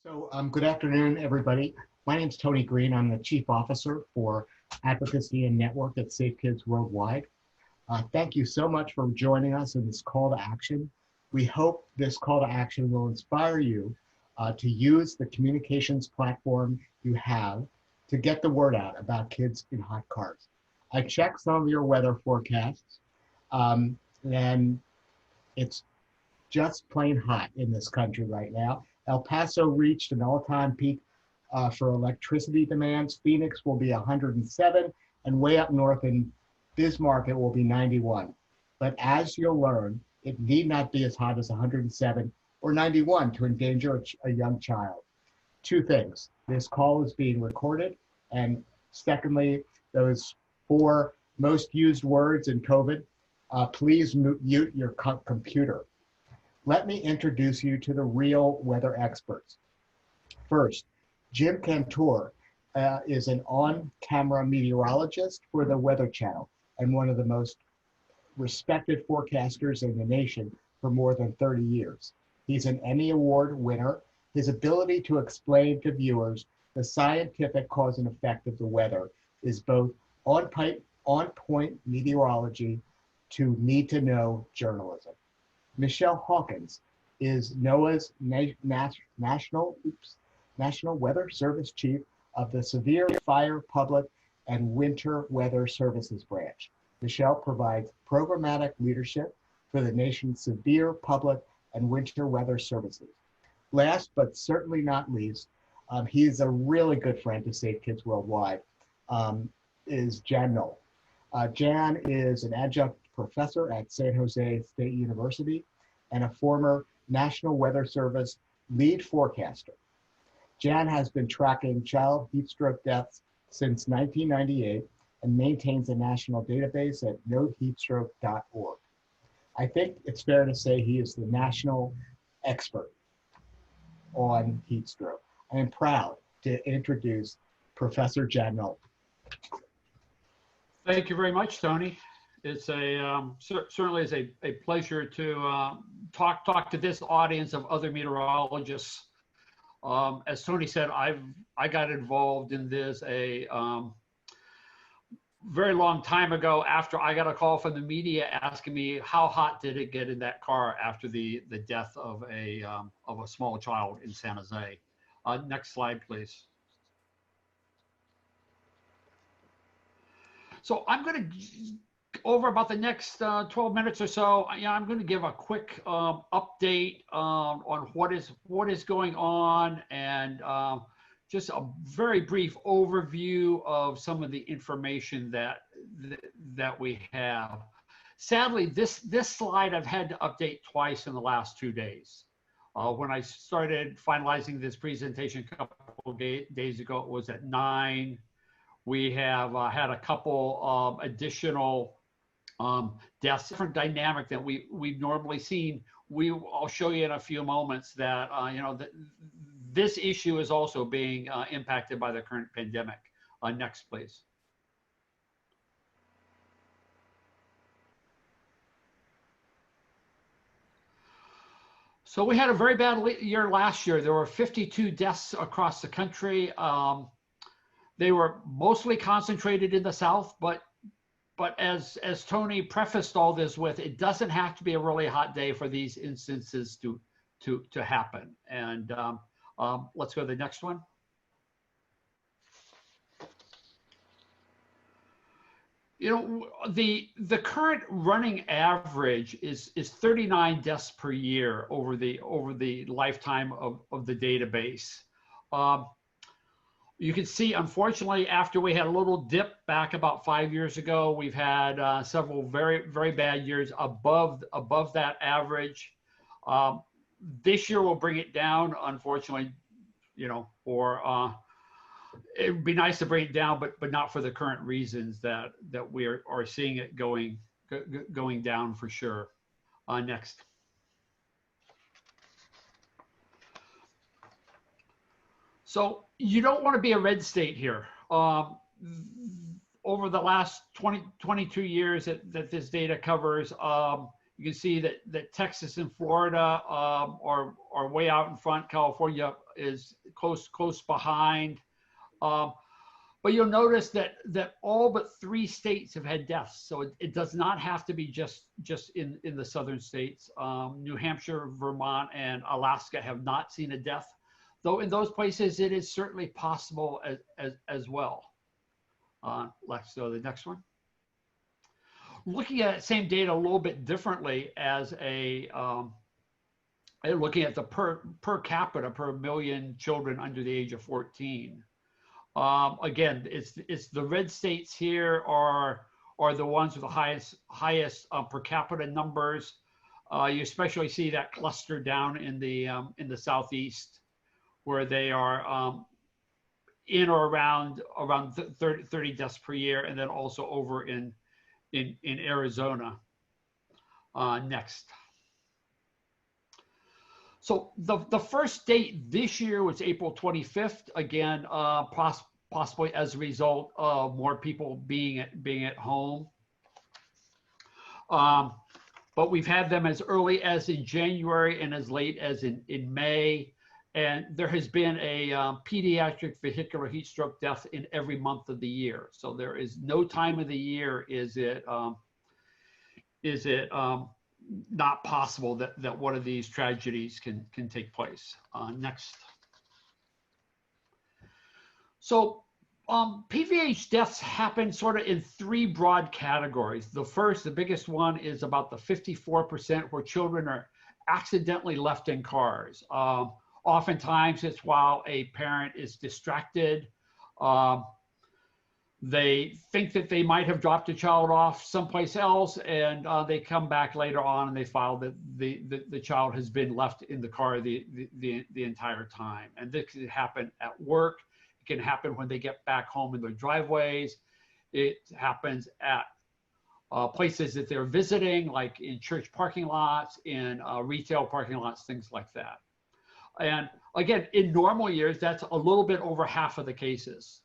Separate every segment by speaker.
Speaker 1: Good afternoon, everybody. My name is Tony Green. I'm the Chief Officer for Advocacy and Network at Safe Kids Worldwide. Thank you so much for joining us in this call to action. We hope this call to action will inspire you to use the communications platform you have to get the word out about kids in hot cars. I checked some of your weather forecasts, and it's just plain hot in this country right now. El Paso reached an all-time peak for electricity demands. Phoenix will be 107, and way up north in Bismarck, it will be 91. But as you'll learn, it need not be as hot as 107 or 91 to endanger a young child. Two things: this call is being recorded, and secondly, those four most used words in COVID, please mute your computer. Let me introduce you to the real weather experts. First, Jim Cantor is an on-camera meteorologist for the Weather Channel and one of the most respected forecasters in the nation for more than 30 years. He's an Emmy Award winner. His ability to explain to viewers the scientific cause and effect of the weather is both on-point meteorology to need-to-know journalism. Michelle Hawkins is NOAA's National Weather Service Chief of the Severe Fire, Public, and Winter Weather Services Branch. Michelle provides programmatic leadership for the nation's severe public and winter weather services. Last but certainly not least, he's a really good friend to Safe Kids Worldwide, is Jan Knoll. Jan is an adjunct professor at San Jose State University and a former National Weather Service lead forecaster. Jan has been tracking child heat stroke deaths since 1998 and maintains a national database at noheatstroke.org. I think it's fair to say he is the national expert on heat stroke. I am proud to introduce Professor Jan Knoll.
Speaker 2: Thank you very much, Tony. It's certainly is a pleasure to talk to this audience of other meteorologists. As Tony said, I got involved in this a very long time ago after I got a call from the media asking me how hot did it get in that car after the death of a small child in San Jose. Next slide, please. So I'm going to, over about the next 12 minutes or so, I'm going to give a quick update on what is going on, and just a very brief overview of some of the information that we have. Sadly, this slide I've had to update twice in the last 2 days. When I started finalizing this presentation a couple of days ago, it was at 9. We have had a couple additional deaths, different dynamic that we've normally seen. I'll show you in a few moments that this issue is also being impacted by the current pandemic. Next, please. So we had a very bad year last year. There were 52 deaths across the country. They were mostly concentrated in the South, but as Tony prefaced all this with, it doesn't have to be a really hot day for these instances to happen. And let's go to the next one. The current running average is 39 deaths per year over the lifetime of the database. You can see, unfortunately, after we had a little dip back about 5 years ago, we've had several very, very bad years above that average. This year will bring it down, unfortunately, or it would be nice to bring it down, but not for the current reasons that we are seeing it going down for sure. Next. So you don't want to be a red state here. Over the last 22 years that this data covers, You can see that Texas and Florida are way out in front. California is close behind. But you'll notice that all but 3 states have had deaths. So it does not have to be just in the southern states. New Hampshire, Vermont, and Alaska have not seen a death, though in those places it is certainly possible as well. Let's go to the next one. Looking at that same data a little bit differently as looking at the per capita per million children under the age of 14. Again, it's the red states here are the ones with the highest per capita numbers. You especially see that cluster down in the southeast, where they are in or around 30 deaths per year, and then also over in Arizona. Next. So the first date this year was April 25th. Again, possibly as a result of more people being at home. But we've had them as early as in January and as late as in May. And there has been a pediatric vehicular heat stroke death in every month of the year. So there is no time of the year is it not possible that one of these tragedies can take place. Next. So PVH deaths happen sort of in 3 broad categories. The first, the biggest one, is about the 54% where children are accidentally left in cars. Oftentimes it's while a parent is distracted. They think that they might have dropped a child off someplace else, and they come back later on and they file that the child has been left in the car the entire time. And this can happen at work. It can happen when they get back home in their driveways. It happens at places that they're visiting, like in church parking lots, in retail parking lots, things like that. And again, in normal years, that's a little bit over half of the cases.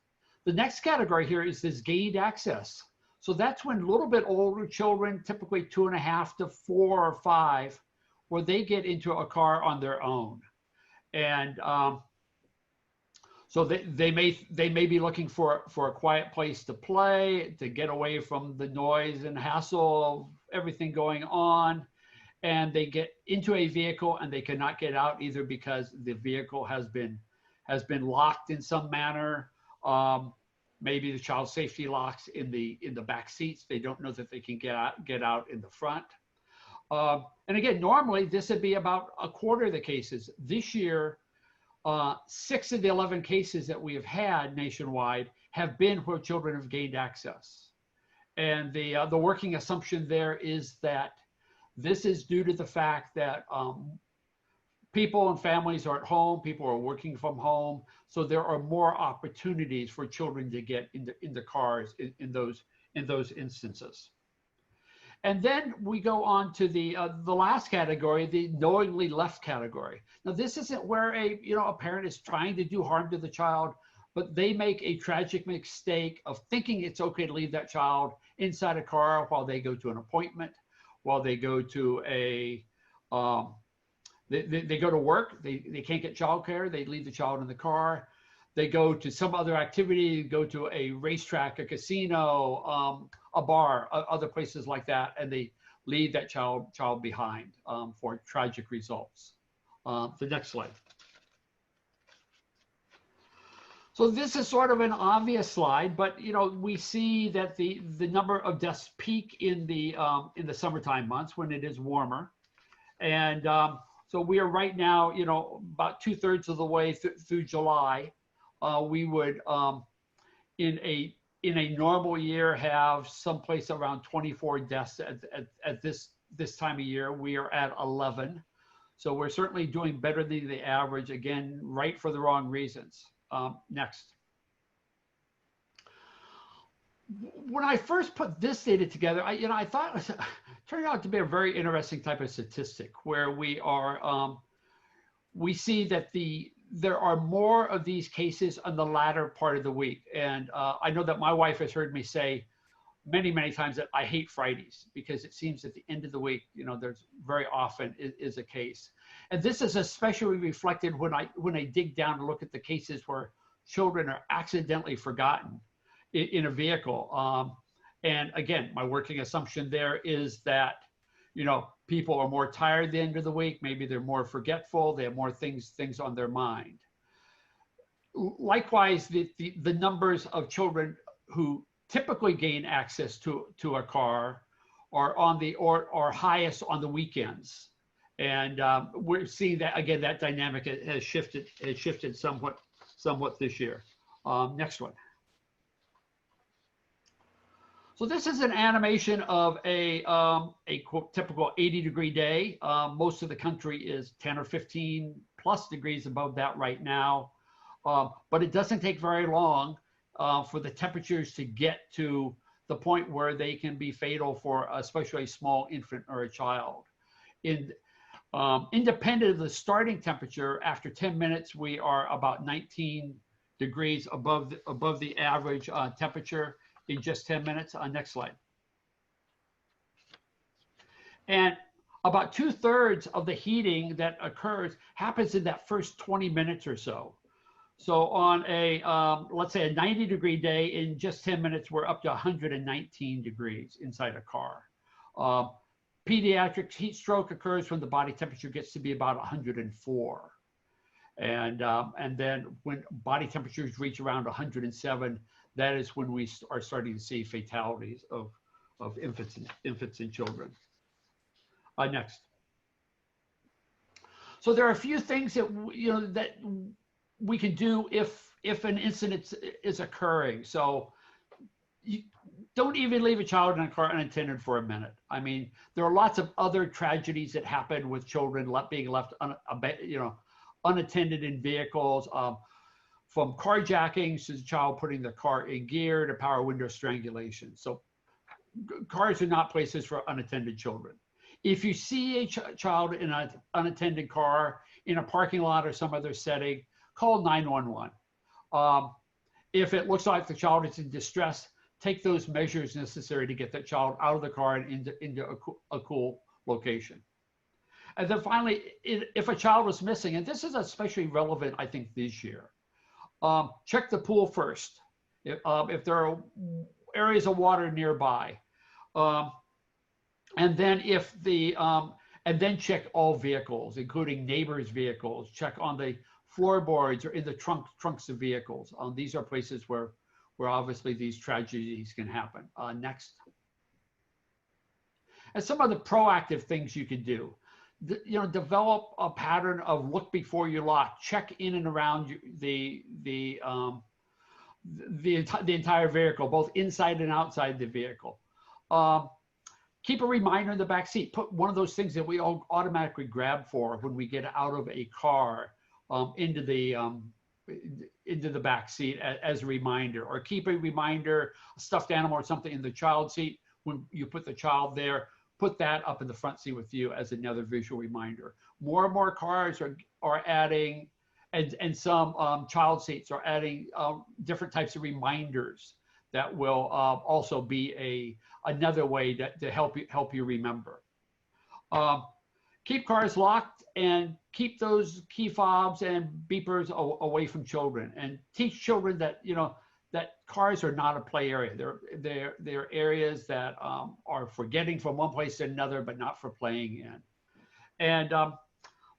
Speaker 2: The next category here is this gained access. So that's when a little bit older children, typically 2.5 to 4 or 5, where they get into a car on their own. And so they may be looking for a quiet place to play, to get away from the noise and hassle of everything going on. And they get into a vehicle and they cannot get out, either because the vehicle has been locked in some manner. Maybe the child safety locks in the back seats. They don't know that they can get out in the front. And again, normally this would be about a quarter of the cases. This year, 6 of the 11 cases that we have had nationwide have been where children have gained access. And the working assumption there is that this is due to the fact that people and families are at home, people are working from home, so there are more opportunities for children to get into cars in those instances. And then we go on to the last category, the knowingly left category. Now, this isn't where a parent is trying to do harm to the child, but they make a tragic mistake of thinking it's okay to leave that child inside a car while they go to an appointment, while they go to they go to work, they can't get childcare, they leave the child in the car. They go to some other activity, go to a racetrack, a casino, a bar, other places like that, and they leave that child behind for tragic results. The next slide. So this is sort of an obvious slide, but we see that the number of deaths peak in the summertime months when it is warmer, and so we are right now, about 2/3 of the way through July. We would, in a normal year, have someplace around 24 deaths at this time of year. We are at 11, so we're certainly doing better than the average. Again, right for the wrong reasons. Next. When I first put this data together, I thought it turned out to be a very interesting type of statistic where we see that there are more of these cases on the latter part of the week. And I know that my wife has heard me say many, many times that I hate Fridays because it seems at the end of the week, there's very often is a case. And this is especially reflected when I dig down to look at the cases where children are accidentally forgotten in a vehicle. And again, my working assumption there is that, people are more tired at the end of the week. Maybe they're more forgetful. They have more things on their mind. Likewise, the numbers of children who typically gain access to a car are highest on the weekends. And we're seeing that, again, that dynamic has shifted somewhat this year. Next one. So this is an animation of a quote, typical 80-degree day. Most of the country is 10 or 15 plus degrees above that right now. But it doesn't take very long for the temperatures to get to the point where they can be fatal for especially a small infant or a child. Independent of the starting temperature, after 10 minutes, we are about 19 degrees above the average temperature in just 10 minutes. Next slide. And about 2/3 of the heating that occurs happens in that first 20 minutes or so. So on let's say a 90-degree day, in just 10 minutes, we're up to 119 degrees inside a car. Pediatric heat stroke occurs when the body temperature gets to be about 104. And then when body temperatures reach around 107, that is when we are starting to see fatalities of infants and children. Next. So there are a few things that that we can do if an incident is occurring. So you don't even leave a child in a car unattended for a minute. I mean, there are lots of other tragedies that happen with children being left unattended in vehicles, from carjackings to the child putting the car in gear to power window strangulation. So cars are not places for unattended children. If you see a child in an unattended car in a parking lot or some other setting, call 911. If it looks like the child is in distress, take those measures necessary to get that child out of the car and into a cool location. And then finally, if a child is missing, and this is especially relevant, I think, this year, check the pool first. If there are areas of water nearby, and then and then check all vehicles, including neighbors' vehicles. Check on the floorboards or in the trunks of vehicles. These are places where obviously these tragedies can happen. Next. And some of the proactive things you can do. Develop a pattern of look before you lock. Check in and around the entire vehicle, both inside and outside the vehicle. Keep a reminder in the back seat. Put one of those things that we all automatically grab for when we get out of a car into the back seat as a reminder, or keep a reminder, a stuffed animal or something in the child seat. When you put the child there, put that up in the front seat with you as another visual reminder. More and more cars are adding, and some child seats are adding different types of reminders that will also be another way to help you remember. Keep cars locked and keep those key fobs and beepers away from children, and teach children that that cars are not a play area. They're areas that are for getting from one place to another, but not for playing in. And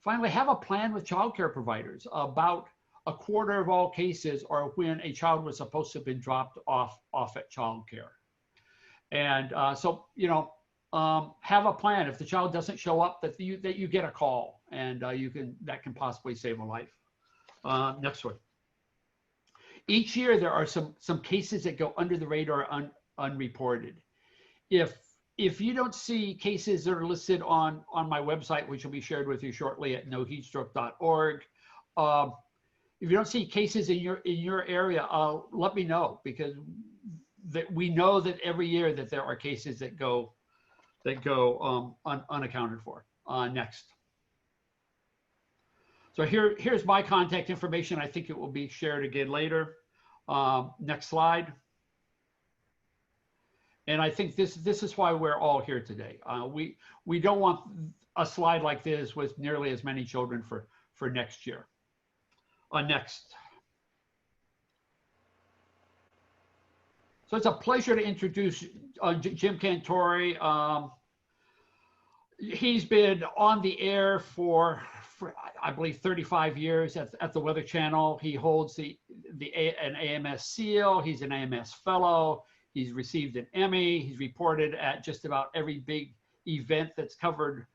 Speaker 2: finally, have a plan with childcare providers. About a quarter of all cases are when a child was supposed to have been dropped off at childcare. And so have a plan. If the child doesn't show up, that you get a call, and that can possibly save a life. Next one. Each year there are some cases that go under the radar, unreported. If you don't see cases that are listed on my website, which will be shared with you shortly at noheatstroke.org, if you don't see cases in your area, let me know, because we know that every year that there are cases that go unaccounted for. Next. So here's my contact information. I think it will be shared again later. Next slide. And I think this is why we're all here today. We don't want a slide like this with nearly as many children for next year. Next. So it's a pleasure to introduce Jim Cantori. He's been on the air for I believe 35 years at the Weather Channel. He holds an AMS seal. He's an AMS fellow. He's received an Emmy. He's reported at just about every big event that's covered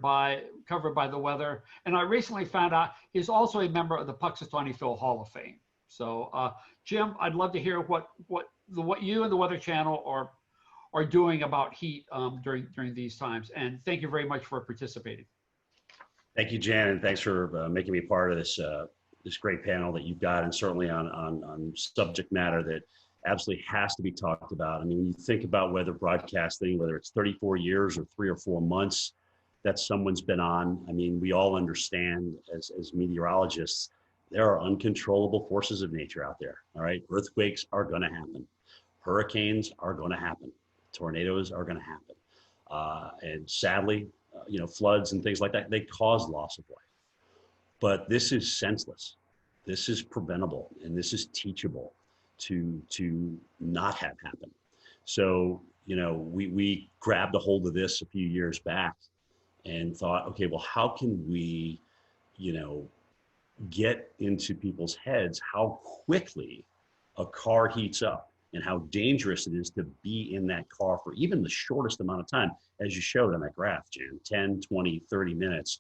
Speaker 2: by the weather. And I recently found out he's also a member of the Puxatawny Phil Hall of Fame. So Jim, I'd love to hear what you and the Weather Channel are doing about heat during these times. And thank you very much for participating.
Speaker 3: Thank you, Jan, and thanks for making me part of this this great panel that you've got, and certainly on subject matter that absolutely has to be talked about. I mean, when you think about weather broadcasting, whether it's 34 years or 3 or 4 months that someone's been on, I mean, we all understand as meteorologists, there are uncontrollable forces of nature out there, all right? Earthquakes are gonna happen. Hurricanes are gonna happen. Tornadoes are gonna happen. And sadly, you know, floods and things like that, they cause loss of life. But this is senseless. This is preventable, and this is teachable to not have happen. So, you know, we grabbed a hold of this a few years back and thought, okay, well, how can we, you know, get into people's heads how quickly a car heats up and how dangerous it is to be in that car for even the shortest amount of time, as you showed on that graph, Jan, 10, 20, 30 minutes.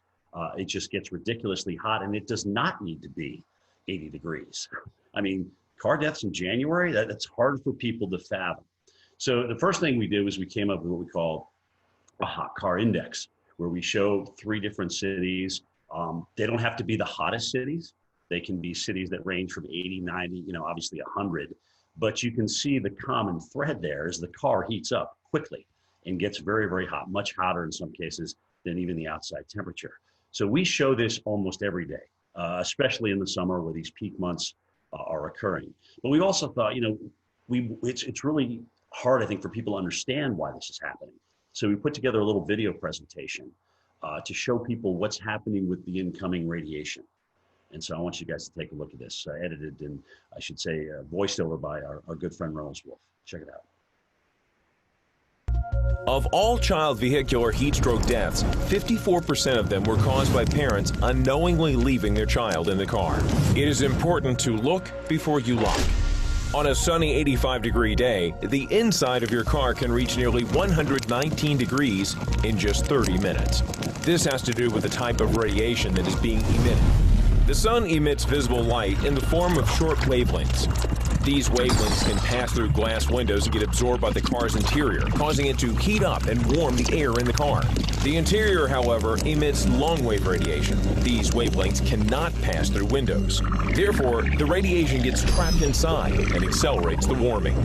Speaker 3: It just gets ridiculously hot, and it does not need to be 80 degrees. I mean, car deaths in January, that's hard for people to fathom. So the first thing we did was we came up with what we call a hot car index, where we show 3 different cities. They don't have to be the hottest cities. They can be cities that range from 80, 90, you know, obviously 100. But you can see the common thread there is the car heats up quickly and gets very, very hot, much hotter in some cases than even the outside temperature. So we show this almost every day, especially in the summer where these peak months are occurring. But we also thought, you know, it's really hard, I think, for people to understand why this is happening. So we put together a little video presentation to show people what's happening with the incoming radiation. And so I want you guys to take a look at this, edited and I should say voiced over by our good friend Reynolds Wolf. Check it out.
Speaker 4: Of all child vehicular heat stroke deaths, 54% of them were caused by parents unknowingly leaving their child in the car. It is important to look before you lock. On a sunny 85-degree day, the inside of your car can reach nearly 119 degrees in just 30 minutes. This has to do with the type of radiation that is being emitted. The sun emits visible light in the form of short wavelengths. These wavelengths can pass through glass windows and get absorbed by the car's interior, causing it to heat up and warm the air in the car. The interior, however, emits long-wave radiation. These wavelengths cannot pass through windows. Therefore, the radiation gets trapped inside and accelerates the warming.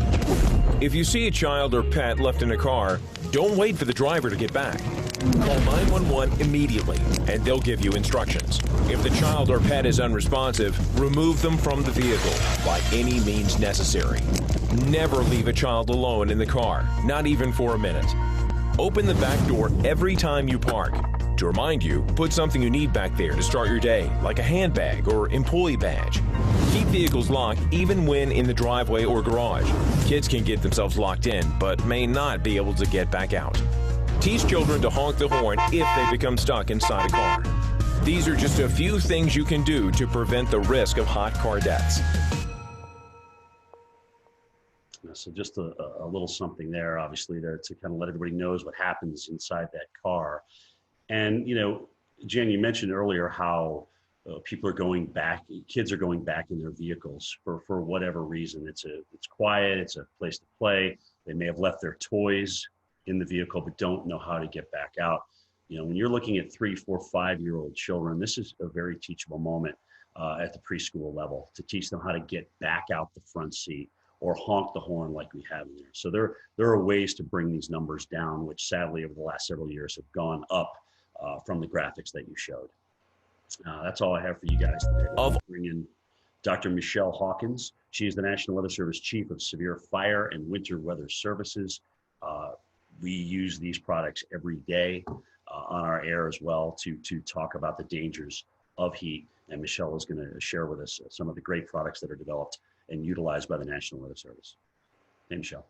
Speaker 4: If you see a child or pet left in a car, don't wait for the driver to get back. Call 911 immediately, and they'll give you instructions. If the child or pet is unresponsive, remove them from the vehicle by any means necessary. Never leave a child alone in the car, not even for a minute. Open the back door every time you park. To remind you, put something you need back there to start your day, like a handbag or employee badge. Keep vehicles locked even when in the driveway or garage. Kids can get themselves locked in, but may not be able to get back out. Teach children to honk the horn if they become stuck inside a car. These are just a few things you can do to prevent the risk of hot car deaths.
Speaker 3: So just a little something there, obviously, to kind of let everybody knows what happens inside that car. And, you know, Jen, you mentioned earlier how people are going back, kids are going back in their vehicles for whatever reason. It's quiet, it's a place to play. They may have left their toys in the vehicle, but don't know how to get back out. You know, when you're looking at 3, 4, 5-year-old children, this is a very teachable moment at the preschool level to teach them how to get back out the front seat or honk the horn like we have in there. So there are ways to bring these numbers down, which sadly over the last several years have gone up from the graphics that you showed. That's all I have for you guys today. I'll bring in Dr. Michelle Hawkins. She is the National Weather Service Chief of Severe Fire and Winter Weather Services. We use these products every day on our air as well to talk about the dangers of heat. And Michelle is going to share with us some of the great products that are developed and utilized by the National Weather Service. Hey, Michelle.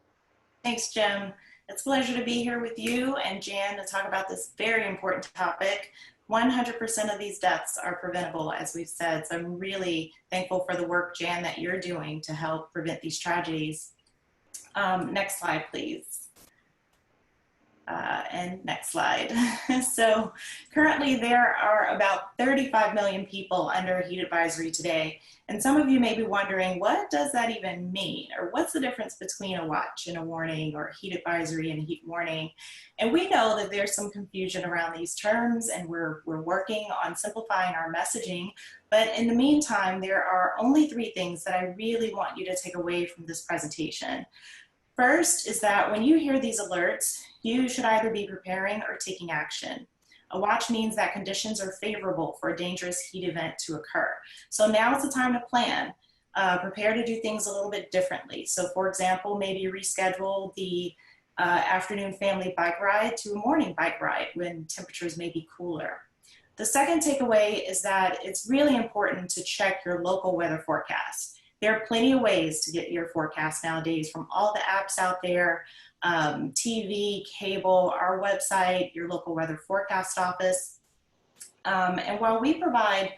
Speaker 5: Thanks, Jim. It's a pleasure to be here with you and Jan to talk about this very important topic. 100% of these deaths are preventable, as we've said. So I'm really thankful for the work, Jan, that you're doing to help prevent these tragedies. Next slide, please. And next slide. So currently there are about 35 million people under a heat advisory today. And some of you may be wondering, what does that even mean? Or what's the difference between a watch and a warning, or heat advisory and heat warning? And we know that there's some confusion around these terms, and we're working on simplifying our messaging. But in the meantime, there are only 3 things that I really want you to take away from this presentation. First is that when you hear these alerts, you should either be preparing or taking action. A watch means that conditions are favorable for a dangerous heat event to occur. So now is the time to plan. Prepare to do things a little bit differently. So for example, maybe reschedule the afternoon family bike ride to a morning bike ride when temperatures may be cooler. The second takeaway is that it's really important to check your local weather forecast. There are plenty of ways to get your forecast nowadays from all the apps out there, TV, cable, our website, your local weather forecast office. And while we provide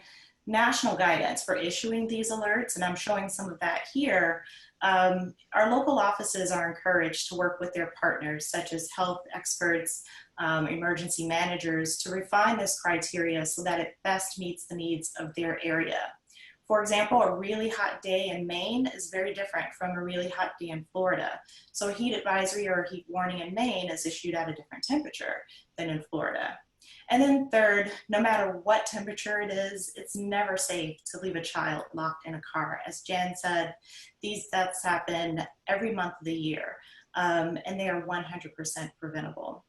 Speaker 5: national guidance for issuing these alerts, and I'm showing some of that here, our local offices are encouraged to work with their partners, such as health experts, emergency managers, to refine this criteria so that it best meets the needs of their area. For example, a really hot day in Maine is very different from a really hot day in Florida. So a heat advisory or a heat warning in Maine is issued at a different temperature than in Florida. And then third, no matter what temperature it is, it's never safe to leave a child locked in a car. As Jan said, these deaths happen every month of the year, and they are 100% preventable.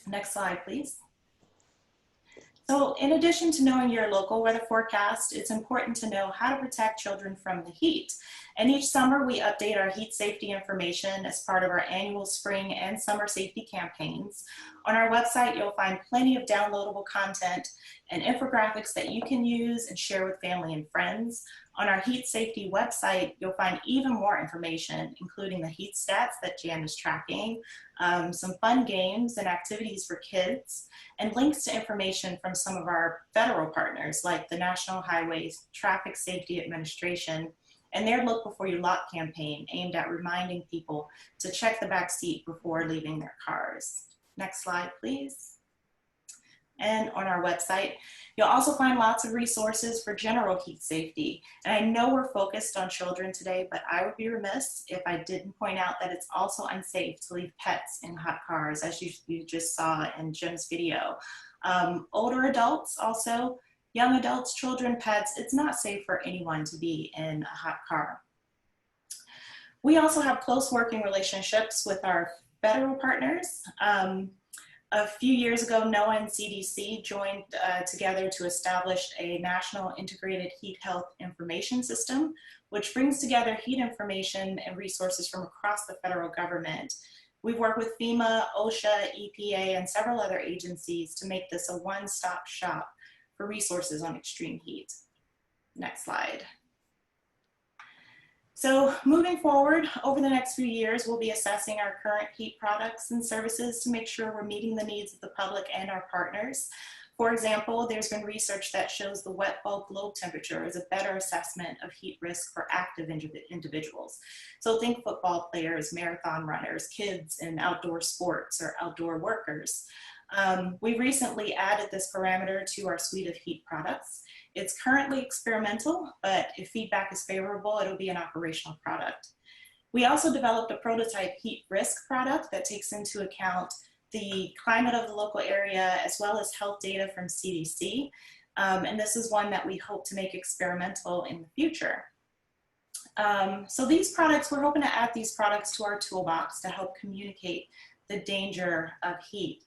Speaker 5: Next slide, please. So in addition to knowing your local weather forecast, it's important to know how to protect children from the heat. And each summer we update our heat safety information as part of our annual spring and summer safety campaigns. On our website, you'll find plenty of downloadable content and infographics that you can use and share with family and friends. On our heat safety website, you'll find even more information, including the heat stats that Jan is tracking, some fun games and activities for kids, and links to information from some of our federal partners like the National Highway Traffic Safety Administration and their Look Before You Lock campaign, aimed at reminding people to check the back seat before leaving their cars. Next slide, please. And on our website, you'll also find lots of resources for general heat safety. And I know we're focused on children today, but I would be remiss if I didn't point out that it's also unsafe to leave pets in hot cars, as you just saw in Jim's video. Older adults also, young adults, children, pets, it's not safe for anyone to be in a hot car. We also have close working relationships with our federal partners. A few years ago, NOAA and CDC joined together to establish a national integrated heat health information system, which brings together heat information and resources from across the federal government. We've worked with FEMA, OSHA, EPA, and several other agencies to make this a one-stop shop for resources on extreme heat. Next slide. So moving forward, over the next few years, we'll be assessing our current heat products and services to make sure we're meeting the needs of the public and our partners. For example, there's been research that shows the wet bulb globe temperature is a better assessment of heat risk for active individuals. So think football players, marathon runners, kids in outdoor sports, or outdoor workers. We recently added this parameter to our suite of heat products. It's currently experimental, but if feedback is favorable, it'll be an operational product. We also developed a prototype heat risk product that takes into account the climate of the local area as well as health data from CDC. And this is one that we hope to make experimental in the future. So these products, we're hoping to add these products to our toolbox to help communicate the danger of heat.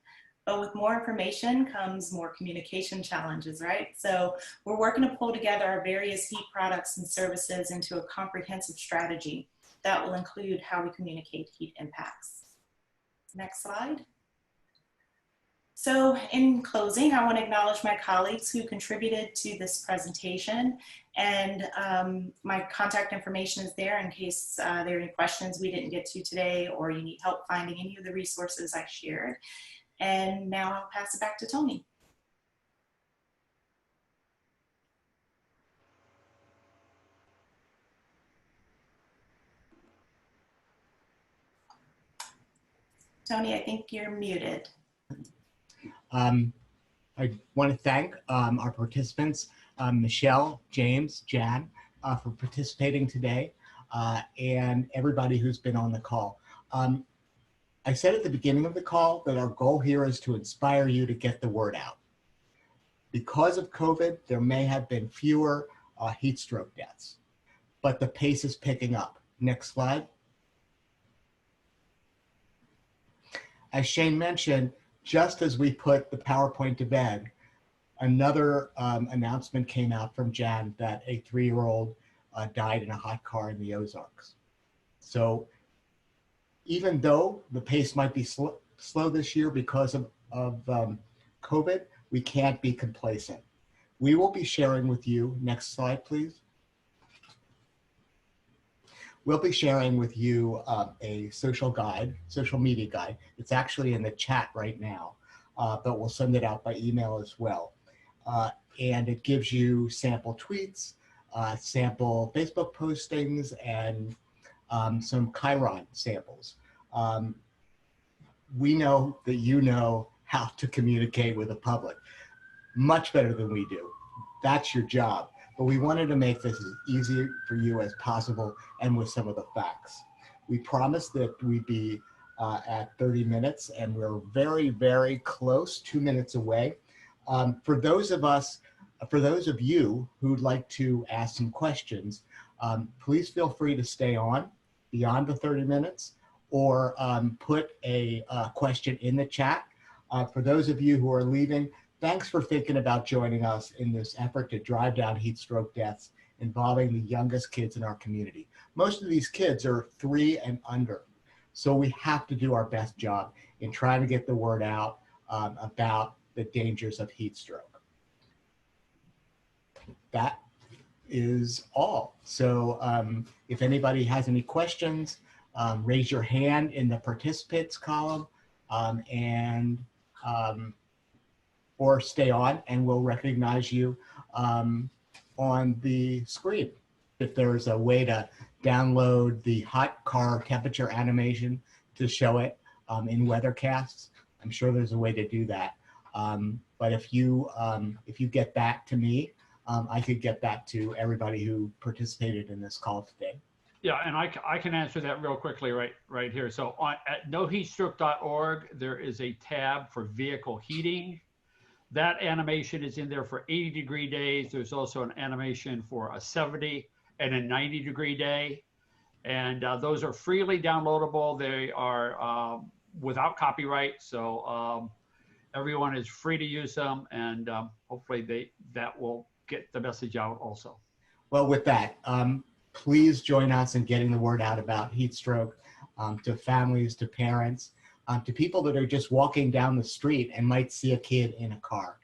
Speaker 5: But with more information comes more communication challenges, right? So we're working to pull together our various heat products and services into a comprehensive strategy that will include how we communicate heat impacts. Next slide. So in closing, I want to acknowledge my colleagues who contributed to this presentation, and my contact information is there in case there are any questions we didn't get to today or you need help finding any of the resources I shared. And now I'll pass it back to Tony. Tony, I think you're muted.
Speaker 1: I want to thank our participants, Michelle, James, Jan, for participating today, and everybody who's been on the call. I said at the beginning of the call that our goal here is to inspire you to get the word out. Because of COVID, there may have been fewer heat stroke deaths, but the pace is picking up. Next slide. As Shane mentioned, just as we put the PowerPoint to bed, another announcement came out from Jan that a 3-year-old died in a hot car in the Ozarks. So even though the pace might be slow this year because of COVID, we can't be complacent. We will be sharing with you, next slide please. We'll be sharing with you a social media guide. It's actually in the chat right now, but we'll send it out by email as well. And it gives you sample tweets, sample Facebook postings, and some Chiron samples. We know that you know how to communicate with the public much better than we do. That's your job. But we wanted to make this as easy for you as possible and with some of the facts. We promised that we'd be at 30 minutes, and we're very, very close, 2 minutes away. For those of you who'd like to ask some questions, please feel free to stay on beyond the 30 minutes or put a question in the chat. For those of you who are leaving, thanks for thinking about joining us in this effort to drive down heat stroke deaths involving the youngest kids in our community. Most of these kids are 3 and under. So we have to do our best job in trying to get the word out about the dangers of heat stroke. That is all. So if anybody has any questions, raise your hand in the participants column or stay on and we'll recognize you on the screen. If there's a way to download the hot car temperature animation to show it in weathercasts, I'm sure there's a way to do that. But if you get back to me, I could get back to everybody who participated in this call today.
Speaker 2: Yeah, and I can answer that real quickly right here. So at noheatstroke.org, there is a tab for vehicle heating. That animation is in there for 80-degree days. There's also an animation for a 70 and a 90-degree day. And those are freely downloadable. They are without copyright. So everyone is free to use them. And hopefully that will get the message out also.
Speaker 1: Well, with that, please join us in getting the word out about heat stroke to families, to parents, to people that are just walking down the street and might see a kid in a car.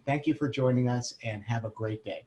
Speaker 1: Thank you for joining us and have a great day.